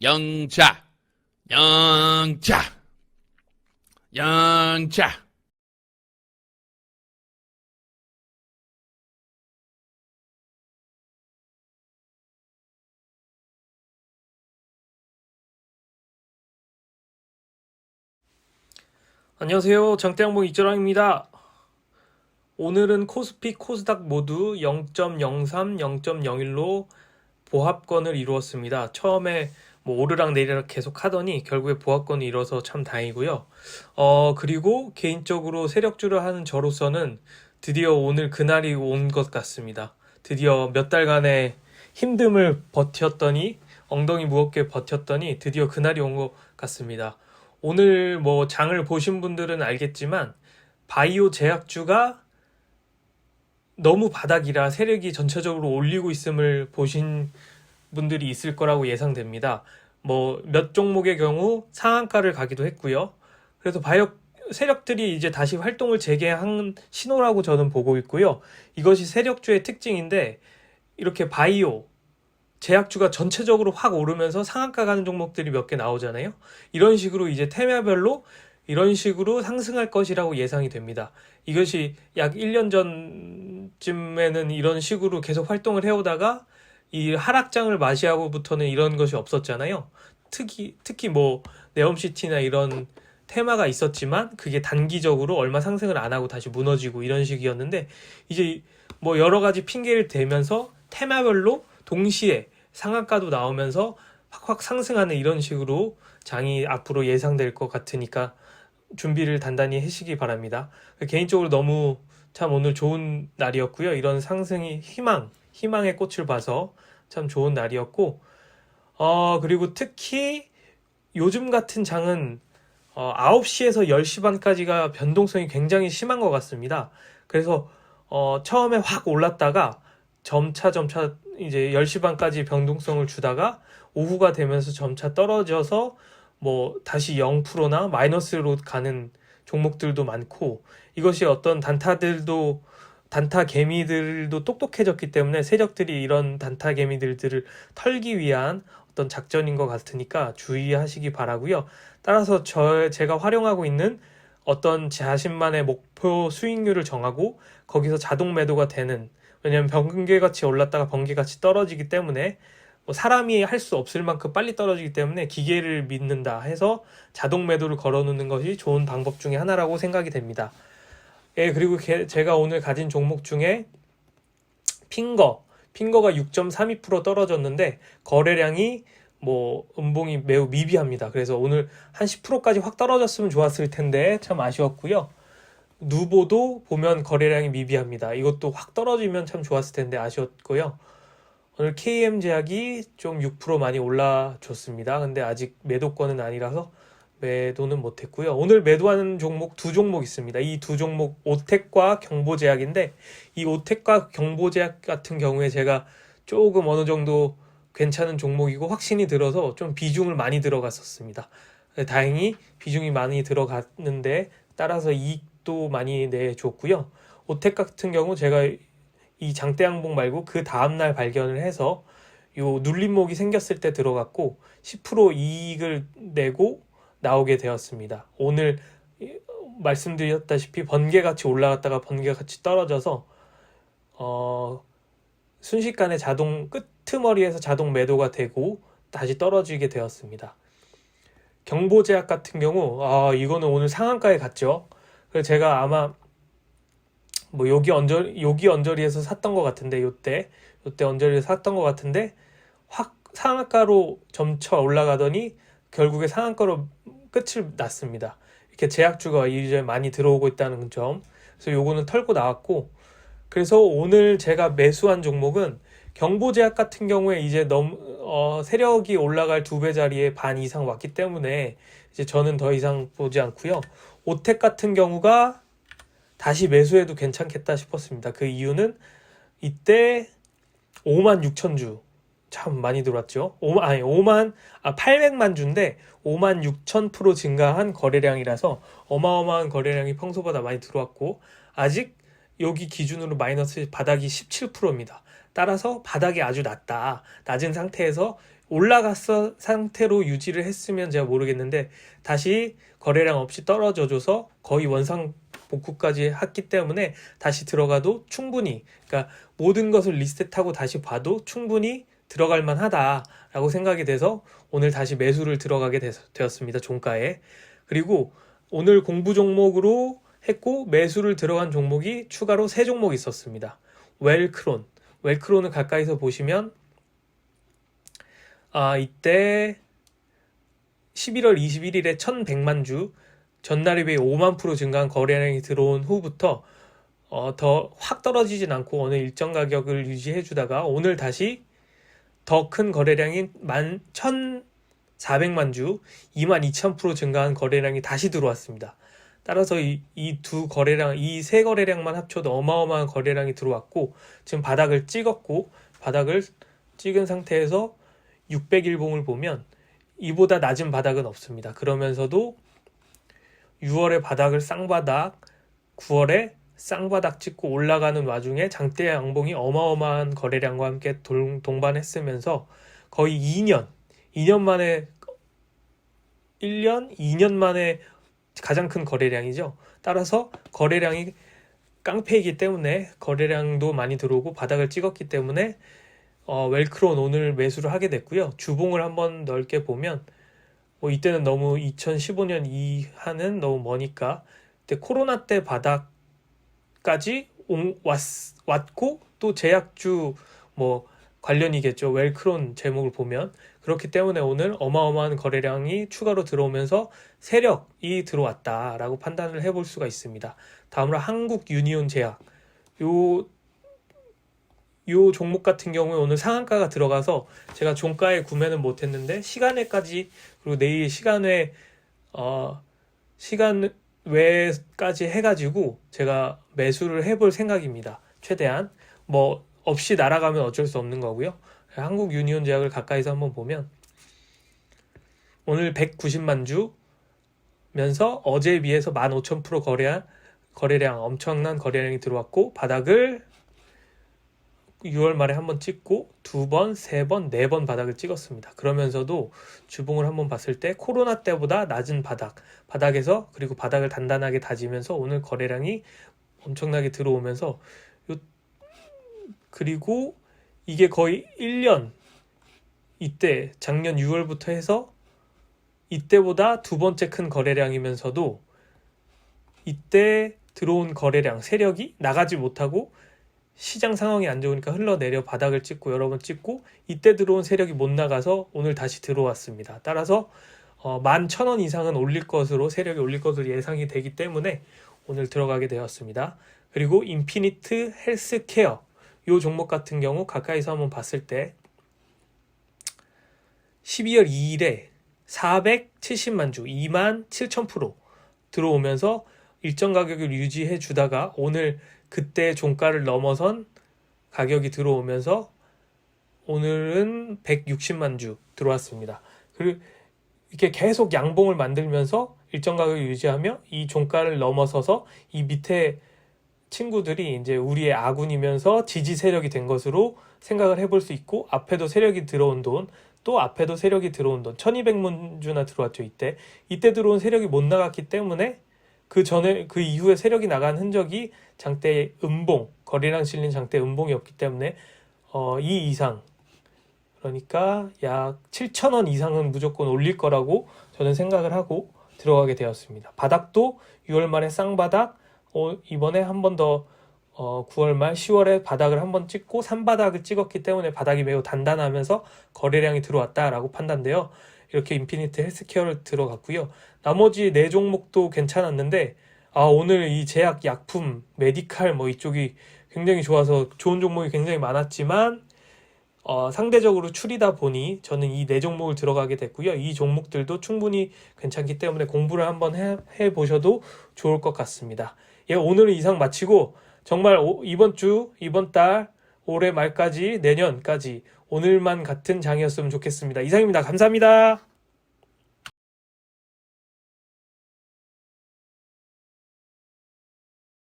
영차, 영차, 영차. 안녕하세요. 장대양봉 이철왕입니다. 오늘은 코스피, 코스닥 모두 0.03, 0.01로 보합권을 이루었습니다. 처음에 오르락 내리락 계속 하더니 결국에 보합권을 이뤄서 참 다행이고요. 그리고 개인적으로 세력주를 하는 저로서는 드디어 오늘 그날이 온 것 같습니다. 드디어 몇 달간의 힘듦을 버텼더니 엉덩이 무겁게 버텼더니 드디어 그날이 온 것 같습니다. 오늘 장을 보신 분들은 알겠지만 바이오 제약주가 너무 바닥이라 세력이 전체적으로 올리고 있음을 보신 분들이 있을 거라고 예상됩니다. 몇 종목의 경우 상한가를 가기도 했고요. 그래서 바이오 세력들이 이제 다시 활동을 재개한 신호라고 저는 보고 있고요. 이것이 세력주의 특징인데 이렇게 바이오 제약주가 전체적으로 확 오르면서 상한가 가는 종목들이 몇 개 나오잖아요. 이런 식으로 이제 테마별로 이런 식으로 상승할 것이라고 예상이 됩니다. 이것이 약 1년 전쯤에는 이런 식으로 계속 활동을 해오다가 이 하락장을 맞이하고부터는 이런 것이 없었잖아요. 특히 네옴시티나 이런 테마가 있었지만 그게 단기적으로 얼마 상승을 안 하고 다시 무너지고 이런 식이었는데 이제 여러 가지 핑계를 대면서 테마별로 동시에 상한가도 나오면서 확확 상승하는 이런 식으로 장이 앞으로 예상될 것 같으니까 준비를 단단히 하시기 바랍니다. 개인적으로 너무 참 오늘 좋은 날이었고요. 이런 상승이 희망의 꽃을 봐서 참 좋은 날이었고, 그리고 특히 요즘 같은 장은 9시에서 10시 반까지가 변동성이 굉장히 심한 것 같습니다. 그래서 처음에 확 올랐다가 점차 이제 10시 반까지 변동성을 주다가 오후가 되면서 점차 떨어져서 다시 0%나 마이너스로 가는 종목들도 많고 이것이 어떤 단타 개미들도 똑똑해졌기 때문에 세력들이 이런 단타 개미들을 털기 위한 어떤 작전인 것 같으니까 주의하시기 바라고요. 따라서 제가 활용하고 있는 어떤 자신만의 목표 수익률을 정하고 거기서 자동 매도가 되는 왜냐하면 번개같이 올랐다가 번개같이 떨어지기 때문에 사람이 할 수 없을 만큼 빨리 떨어지기 때문에 기계를 믿는다 해서 자동 매도를 걸어놓는 것이 좋은 방법 중에 하나라고 생각이 됩니다. 예, 그리고 제가 오늘 가진 종목 중에 핑거가 6.32% 떨어졌는데 거래량이 음봉이 매우 미비합니다. 그래서 오늘 한 10%까지 확 떨어졌으면 좋았을 텐데 참 아쉬웠고요. 누보도 보면 거래량이 미비합니다. 이것도 확 떨어지면 참 좋았을 텐데 아쉬웠고요. 오늘 KM제약이 좀 6% 많이 올라줬습니다. 근데 아직 매도권은 아니라서 매도는 못했고요. 오늘 매도하는 종목 두 종목 있습니다. 이 두 종목 오텍과 경보제약인데 이 오텍과 경보제약 같은 경우에 제가 조금 어느 정도 괜찮은 종목이고 확신이 들어서 좀 비중을 많이 들어갔었습니다. 다행히 비중이 많이 들어갔는데 따라서 이익도 많이 내줬고요. 오텍 같은 경우 제가 이 장대양봉 말고 그 다음날 발견을 해서 요 눌림목이 생겼을 때 들어갔고 10% 이익을 내고 나오게 되었습니다. 오늘 말씀드렸다시피 번개같이 올라갔다가 번개같이 떨어져서 순식간에 자동 끄트머리에서 자동 매도가 되고 다시 떨어지게 되었습니다. 경보제약 같은 경우 이거는 오늘 상한가에 갔죠. 그래서 제가 아마 여기 언저리에서 샀던 것 같은데 요때 언저리에서 샀던 것 같은데 확 상한가로 점차 올라가더니 결국에 상한가로 끝을 났습니다. 이렇게 제약주가 이제 많이 들어오고 있다는 점. 그래서 요거는 털고 나왔고 그래서 오늘 제가 매수한 종목은 경보제약 같은 경우에 이제 세력이 올라갈 2배 자리에 반 이상 왔기 때문에 이제 저는 더 이상 보지 않고요. 오텍 같은 경우가 다시 매수해도 괜찮겠다 싶었습니다. 그 이유는 이때 5만 6천 주 참 많이 들어왔죠. 800만 주인데 5만 6천 프로 증가한 거래량이라서 어마어마한 거래량이 평소보다 많이 들어왔고 아직 여기 기준으로 마이너스 바닥이 17%입니다. 따라서 바닥이 아주 낮은 상태에서 올라갔어 상태로 유지를 했으면 제가 모르겠는데 다시 거래량 없이 떨어져줘서 거의 원상 복구까지 했기 때문에 다시 들어가도 충분히, 그러니까 모든 것을 리셋하고 다시 봐도 충분히 들어갈 만하다라고 생각이 돼서 오늘 다시 매수를 들어가게 되었습니다. 종가에. 그리고 오늘 공부 종목으로 했고 매수를 들어간 종목이 추가로 3종목 있었습니다. 웰크론을 가까이서 보시면 이때 11월 21일에 1100만 주, 전날에 비해 5만 프로 증가한 거래량이 들어온 후부터 더 확 떨어지진 않고 어느 일정 가격을 유지해 주다가 오늘 다시 더 큰 거래량인 1,400만 주, 22,000% 증가한 거래량이 다시 들어왔습니다. 따라서 이 두 거래량, 이 세 거래량만 합쳐도 어마어마한 거래량이 들어왔고 지금 바닥을 찍었고 바닥을 찍은 상태에서 600일봉을 보면 이보다 낮은 바닥은 없습니다. 그러면서도 6월에 바닥을 쌍바닥, 9월에 쌍바닥 찍고 올라가는 와중에 장대 양봉이 어마어마한 거래량과 함께 동반했으면서 거의 2년 만에 2년 만에 가장 큰 거래량이죠. 따라서 거래량이 깡패이기 때문에 거래량도 많이 들어오고 바닥을 찍었기 때문에 웰크론 오늘 매수를 하게 됐고요. 주봉을 한번 넓게 보면 이때는 너무 2015년 이하는 너무 머니까 그때 코로나 때 바닥까지 왔고 또 제약주 관련이겠죠. 웰크론 제목을 보면. 그렇기 때문에 오늘 어마어마한 거래량이 추가로 들어오면서 세력이 들어왔다라고 판단을 해볼 수가 있습니다. 다음으로 한국 유니온 제약. 요 종목 같은 경우에 오늘 상한가가 들어가서 제가 종가에 구매는 못했는데 시간외까지, 그리고 내일 시간외 시간외까지 해가지고 제가 매수를 해볼 생각입니다. 최대한 없이 날아가면 어쩔 수 없는 거고요. 한국 유니온 제약을 가까이서 한번 보면 오늘 190만 주면서 어제에 비해서 15,000% 거래량 엄청난 거래량이 들어왔고 바닥을 6월 말에 한번 찍고 2번, 3번, 4번 바닥을 찍었습니다. 그러면서도 주봉을 한번 봤을 때 코로나 때보다 낮은 바닥에서 그리고 바닥을 단단하게 다지면서 오늘 거래량이 엄청나게 들어오면서 그리고 이게 거의 1년, 이때 작년 6월부터 해서 이때보다 두 번째 큰 거래량이면서도 이때 들어온 거래량 세력이 나가지 못하고 시장 상황이 안 좋으니까 흘러내려 바닥을 찍고 여러 번 찍고 이때 들어온 세력이 못 나가서 오늘 다시 들어왔습니다. 따라서 11,000원 이상은 세력이 올릴 것으로 예상이 되기 때문에 오늘 들어가게 되었습니다. 그리고 인피니트 헬스케어 이 종목 같은 경우 가까이서 한번 봤을 때 12월 2일에 470만 주, 27,000% 들어오면서 일정 가격을 유지해 주다가 오늘 그때 종가를 넘어선 가격이 들어오면서 오늘은 160만 주 들어왔습니다. 그리고 이렇게 계속 양봉을 만들면서 일정 가격을 유지하며 이 종가를 넘어서서 이 밑에 친구들이 이제 우리의 아군이면서 지지 세력이 된 것으로 생각을 해볼 수 있고 앞에도 세력이 들어온 돈, 또 앞에도 세력이 들어온 돈 1200만 주나 들어왔죠. 이때 들어온 세력이 못 나갔기 때문에 그 이후에 세력이 나간 흔적이 장대 음봉, 거래량 실린 장대 음봉이 없기 때문에 이 이상, 그러니까 약 7,000원 이상은 무조건 올릴 거라고 저는 생각을 하고 들어가게 되었습니다. 바닥도 6월 말에 쌍바닥, 이번에 한 번 더 9월 말 10월에 바닥을 한번 찍고 3바닥을 찍었기 때문에 바닥이 매우 단단하면서 거래량이 들어왔다라고 판단돼요. 이렇게 인피니트 헬스케어를 들어갔고요. 나머지 4종목도 괜찮았는데 오늘 이 제약, 약품, 메디칼 이쪽이 굉장히 좋아서 좋은 종목이 굉장히 많았지만 상대적으로 추리다 보니 저는 이 4종목을 들어가게 됐고요. 이 종목들도 충분히 괜찮기 때문에 공부를 한번 해보셔도 좋을 것 같습니다. 오늘은 이상 마치고 정말 이번 달 올해 말까지 내년까지 오늘만 같은 장이었으면 좋겠습니다. 이상입니다. 감사합니다.